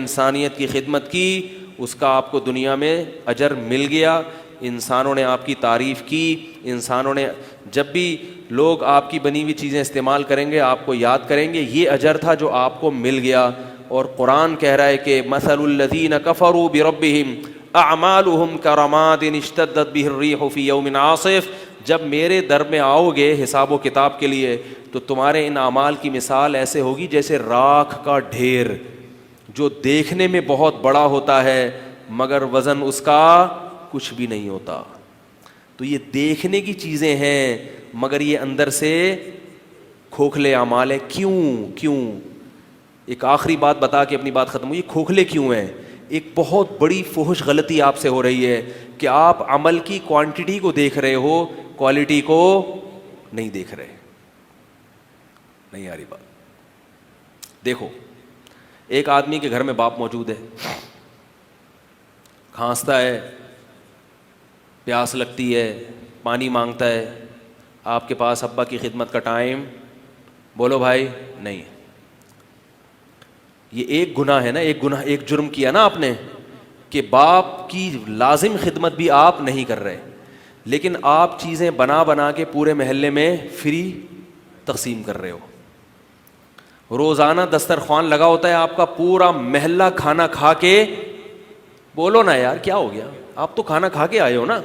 انسانیت کی خدمت کی اس کا آپ کو دنیا میں اجر مل گیا. انسانوں نے آپ کی تعریف کی, انسانوں نے جب بھی لوگ آپ کی بنی ہوئی چیزیں استعمال کریں گے آپ کو یاد کریں گے, یہ اجر تھا جو آپ کو مل گیا. اور قرآن کہہ رہا ہے کہ مثل الذین کفروا بربہم اعمالہم کرماد اشتدت بہ الریح فی یوم عاصف. جب میرے در میں آؤ گے حساب و کتاب کے لیے تو تمہارے ان اعمال کی مثال ایسے ہوگی جیسے راکھ کا ڈھیر جو دیکھنے میں بہت بڑا ہوتا ہے مگر وزن اس کا کچھ بھی نہیں ہوتا. تو یہ دیکھنے کی چیزیں ہیں مگر یہ اندر سے کھوکھلے اعمال ہیں. کیوں؟ ایک آخری بات بتا کے اپنی بات ختم ہوئی. کھوکھلے کیوں ہیں؟ ایک بہت بڑی فحش غلطی آپ سے ہو رہی ہے کہ آپ عمل کی کوانٹٹی کو دیکھ رہے ہو, کوالٹی کو نہیں دیکھ رہے. نہیں آ رہی بات؟ دیکھو, ایک آدمی کے گھر میں باپ موجود ہے, کھانستا ہے, پیاس لگتی ہے, پانی مانگتا ہے, آپ کے پاس ابا کی خدمت کا ٹائم, بولو بھائی, نہیں. یہ ایک گناہ ہے نا, ایک جرم کیا نا آپ نے کہ باپ کی لازم خدمت بھی آپ نہیں کر رہے, لیکن آپ چیزیں بنا کے پورے محلے میں فری تقسیم کر رہے ہو. روزانہ دسترخوان لگا ہوتا ہے آپ کا, پورا محلہ کھانا کھا کے, بولو نا یار کیا ہو گیا, آپ تو کھانا کھا کے آئے ہو نا.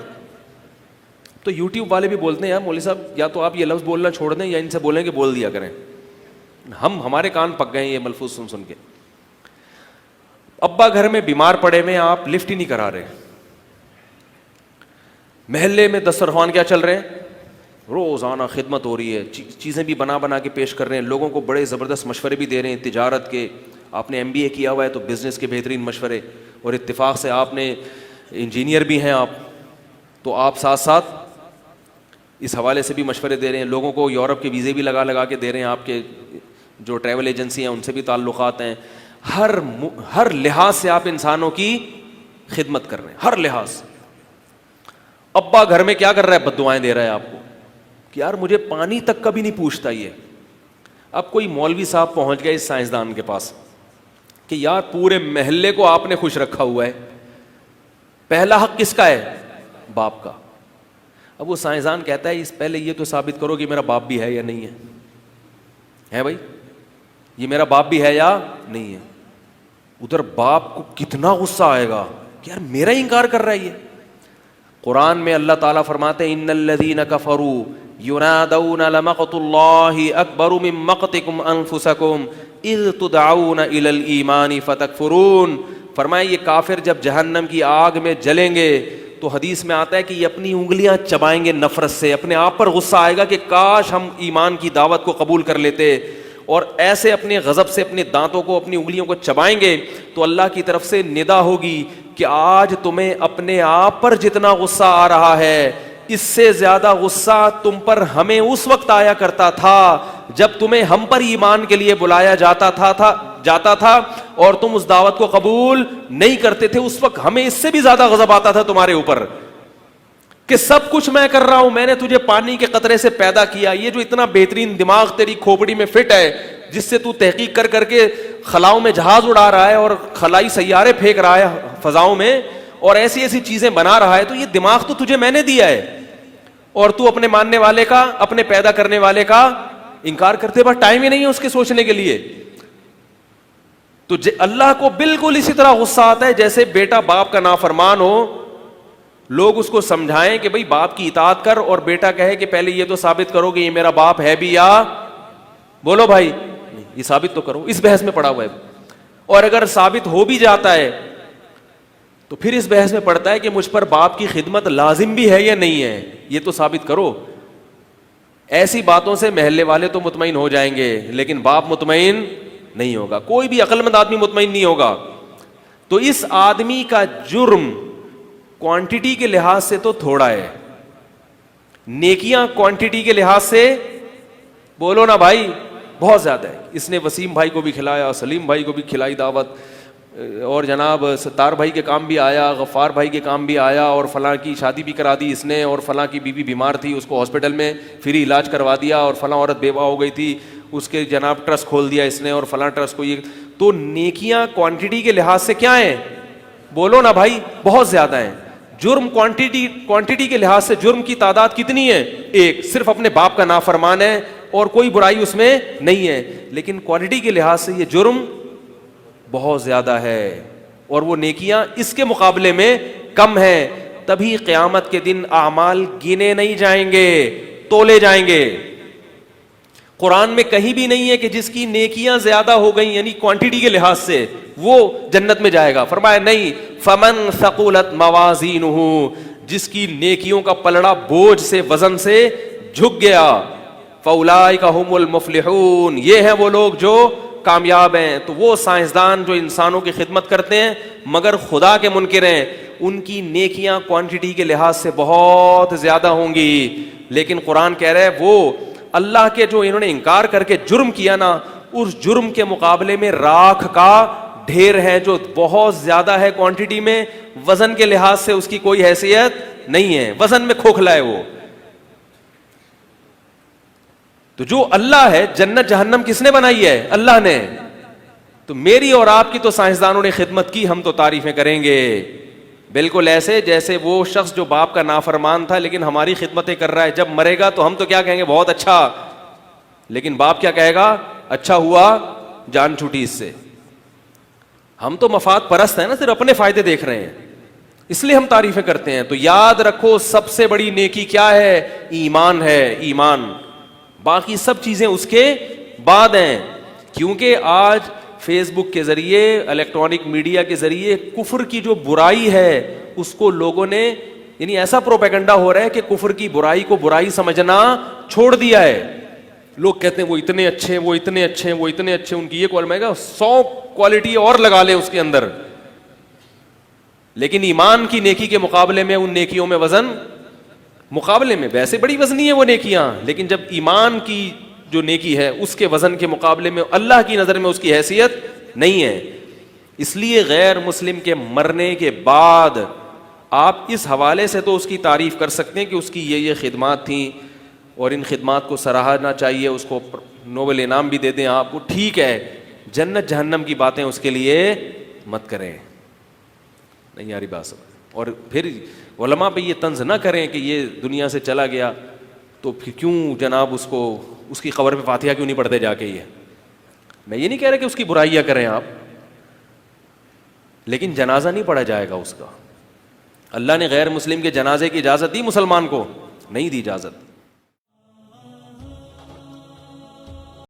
تو یوٹیوب والے بھی بولتے ہیں یار مولوی صاحب یا تو آپ یہ لفظ بولنا چھوڑ دیں یا ان سے بولیں کہ بول دیا کریں. ہمارے کان پک گئے ہیں یہ ملفوظ سن کے. ابا گھر میں بیمار پڑے ہوئے, آپ لفٹ ہی نہیں کرا رہے. محلے میں دسترخوان کیا چل رہے ہیں, روزانہ خدمت ہو رہی ہے, چیزیں بھی بنا کے پیش کر رہے ہیں, لوگوں کو بڑے زبردست مشورے بھی دے رہے ہیں تجارت کے. آپ نے MBA کیا ہوا ہے تو بزنس کے بہترین مشورے, اور اتفاق سے آپ نے انجینئر بھی ہیں آپ, تو آپ ساتھ ساتھ اس حوالے سے بھی مشورے دے رہے ہیں. لوگوں کو یورپ کے ویزے بھی لگا کے دے رہے ہیں, آپ کے جو ٹریول ایجنسی ہیں ان سے بھی تعلقات ہیں. ہر لحاظ سے آپ انسانوں کی خدمت کر رہے ہیں, ہر لحاظ سے. ابا گھر میں کیا کر رہا ہے, بد دعائیں دے رہا ہے آپ کو کہ یار مجھے پانی تک کبھی نہیں پوچھتا یہ. اب کوئی مولوی صاحب پہنچ گئے اس سائنسدان کے پاس کہ یار پورے محلے کو آپ نے خوش رکھا ہوا ہے, پہلا حق کس کا ہے, باپ کا. اب وہ سائنسدان کہتا ہے اس پہلے یہ تو ثابت کرو کہ میرا باپ بھی ہے یا نہیں ہے بھائی, یہ میرا باپ بھی ہے یا نہیں ہے. ادھر باپ کو کتنا غصہ آئے گا کہ یار میرا انکار کر رہا ہے یہ. قرآن میں اللہ تعالیٰ فرماتے ہیں ان الذین کفروا ینادون لمقت اللہ اکبر من مقتکم انفسکم اذ تدعون الی الایمان فتکفرون. فرمایا یہ کافر جب جہنم کی آگ میں جلیں گے تو حدیث میں آتا ہے کہ یہ اپنی انگلیاں چبائیں گے نفرت سے, اپنے آپ پر غصہ آئے گا کہ کاش ہم ایمان کی دعوت کو قبول کر لیتے, اور ایسے اپنے غضب سے اپنے دانتوں کو اپنی انگلیوں کو چبائیں گے تو اللہ کی طرف سے ندا ہوگی کہ آج تمہیں اپنے آپ پر جتنا غصہ آ رہا ہے اس سے زیادہ غصہ تم پر ہمیں اس وقت آیا کرتا تھا جب تمہیں ہم پر ایمان کے لیے بلایا جاتا تھا اور تم اس دعوت کو قبول نہیں کرتے تھے. اس وقت ہمیں اس سے بھی زیادہ غضب آتا تھا تمہارے اوپر کہ سب کچھ میں کر رہا ہوں, میں نے تجھے پانی کے قطرے سے پیدا کیا, یہ جو اتنا بہترین دماغ تیری کھوپڑی میں فٹ ہے جس سے تو تحقیق کر کے خلاؤں میں جہاز اڑا رہا ہے اور خلائی سیارے پھینک رہا ہے فضاؤں میں اور ایسی چیزیں بنا رہا ہے, تو یہ دماغ تو تجھے میں نے دیا ہے, اور تو اپنے ماننے والے کا, اپنے پیدا کرنے والے کا انکار کرتے, بس ٹائم ہی نہیں ہے اس کے سوچنے کے لیے. تو اللہ کو بالکل اسی طرح غصہ آتا ہے جیسے بیٹا باپ کا نافرمان ہو, لوگ اس کو سمجھائیں کہ بھئی باپ کی اطاعت کر, اور بیٹا کہے کہ پہلے یہ تو ثابت کرو کہ یہ میرا باپ ہے بھی یا, بولو بھائی یہ ثابت تو کرو, اس بحث میں پڑا ہوا ہے. اور اگر ثابت ہو بھی جاتا ہے تو پھر اس بحث میں پڑتا ہے کہ مجھ پر باپ کی خدمت لازم بھی ہے یا نہیں ہے, یہ تو ثابت کرو. ایسی باتوں سے محلے والے تو مطمئن ہو جائیں گے لیکن باپ مطمئن نہیں ہوگا, کوئی بھی عقل مند آدمی مطمئن نہیں ہوگا. تو اس آدمی کا جرم کوانٹٹی کے لحاظ سے تو تھوڑا ہے, نیکیاں کوانٹٹی کے لحاظ سے بولو نا بھائی بہت زیادہ ہے. اس نے وسیم بھائی کو بھی کھلایا, سلیم بھائی کو بھی کھلائی دعوت, اور جناب ستار بھائی کے کام بھی آیا, غفار بھائی کے کام بھی آیا, اور فلاں کی شادی بھی کرا دی اس نے, اور فلاں کی بیوی بیمار تھی اس کو ہاسپٹل میں فری علاج کروا دیا, اور فلاں عورت بیوہ ہو گئی تھی اس کے جناب ٹرسٹ کھول دیا اس نے, اور فلاں ٹرسٹ کو یہ تو نیکیاں کوانٹٹی کے لحاظ سے کیا ہیں؟ بولو نا بھائی، بہت زیادہ ہیں. جرم کوانٹٹی کے لحاظ سے جرم کی تعداد کتنی ہے؟ ایک، صرف اپنے باپ کا نافرمان ہے اور کوئی برائی اس میں نہیں ہے. لیکن کوالٹی کے لحاظ سے یہ جرم بہت زیادہ ہے اور وہ نیکیاں اس کے مقابلے میں کم ہیں. تبھی قیامت کے دن اعمال گنے نہیں جائیں گے، تولے جائیں گے. قرآن میں کہیں بھی نہیں ہے کہ جس کی نیکیاں زیادہ ہو گئیں یعنی کوانٹٹی کے لحاظ سے وہ جنت میں جائے گا. فرمایا نہیں، فمن ثقلت موازینہ، جس کی نیکیوں کا پلڑا بوجھ سے، وزن سے جھک گیا، فاولئک ھم المفلحون، یہ ہیں وہ لوگ جو کامیاب ہیں. تو وہ سائنسدان جو انسانوں کی خدمت کرتے ہیں مگر خدا کے منکر ہیں، ان کی نیکیاں کوانٹٹی کے لحاظ سے بہت زیادہ ہوں گی. لیکن قرآن کہہ رہا ہے وہ اللہ کے جو انہوں نے انکار کر کے جرم کیا نا، اس جرم کے مقابلے میں راکھ کا ڈھیر ہے جو بہت زیادہ ہے کوانٹٹی میں، وزن کے لحاظ سے اس کی کوئی حیثیت نہیں ہے، وزن میں کھوکھلا ہے وہ. تو جو اللہ ہے، جنت جہنم کس نے بنائی ہے؟ اللہ نے. تو میری اور آپ کی تو سائنسدانوں نے خدمت کی، ہم تو تعریفیں کریں گے. بالکل ایسے جیسے وہ شخص جو باپ کا نافرمان تھا لیکن ہماری خدمتیں کر رہا ہے، جب مرے گا تو ہم تو کیا کہیں گے؟ بہت اچھا. لیکن باپ کیا کہے گا؟ اچھا ہوا جان چھوٹی اس سے. ہم تو مفاد پرست ہیں نا، صرف اپنے فائدے دیکھ رہے ہیں، اس لیے ہم تعریفیں کرتے ہیں. تو یاد رکھو سب سے بڑی نیکی کیا ہے؟ ایمان ہے، ایمان. باقی سب چیزیں اس کے بعد ہیں. کیونکہ آج فیس بک کے ذریعے، الیکٹرانک میڈیا کے ذریعے کفر کی جو برائی ہے اس کو لوگوں نے، یعنی ایسا پروپیگنڈا ہو رہا ہے کہ کفر کی برائی کو برائی سمجھنا چھوڑ دیا ہے. لوگ کہتے ہیں وہ اتنے اچھے ہیں، وہ اتنے اچھے ہیں، وہ اتنے اچھے ہیں، ان کی یہ کوالٹی ہے، 100 کوالٹی اور لگا لے اس کے اندر. لیکن ایمان کی نیکی کے مقابلے میں ان نیکیوں میں وزن، مقابلے میں ویسے بڑی وزنی ہے وہ نیکیاں، لیکن جب ایمان کی جو نیکی ہے اس کے وزن کے مقابلے میں اللہ کی نظر میں اس کی حیثیت نہیں ہے. اس لیے غیر مسلم کے مرنے کے بعد آپ اس حوالے سے تو اس کی تعریف کر سکتے ہیں کہ اس کی یہ خدمات تھیں اور ان خدمات کو سراہنا چاہیے، اس کو نوبل انعام بھی دے دیں آپ کو، ٹھیک ہے. جنت جہنم کی باتیں اس کے لیے مت کریں. نہیں یاری بات سمجھ. اور پھر علماء پہ یہ طنز نہ کریں کہ یہ دنیا سے چلا گیا تو پھر کیوں جناب اس کو، اس کی قبر پہ فاتحہ کیوں نہیں پڑھتے جا کے. یہ میں یہ نہیں کہہ رہا کہ اس کی برائیاں کریں آپ، لیکن جنازہ نہیں پڑھا جائے گا اس کا. اللہ نے غیر مسلم کے جنازے کی اجازت دی مسلمان کو؟ نہیں دی اجازت.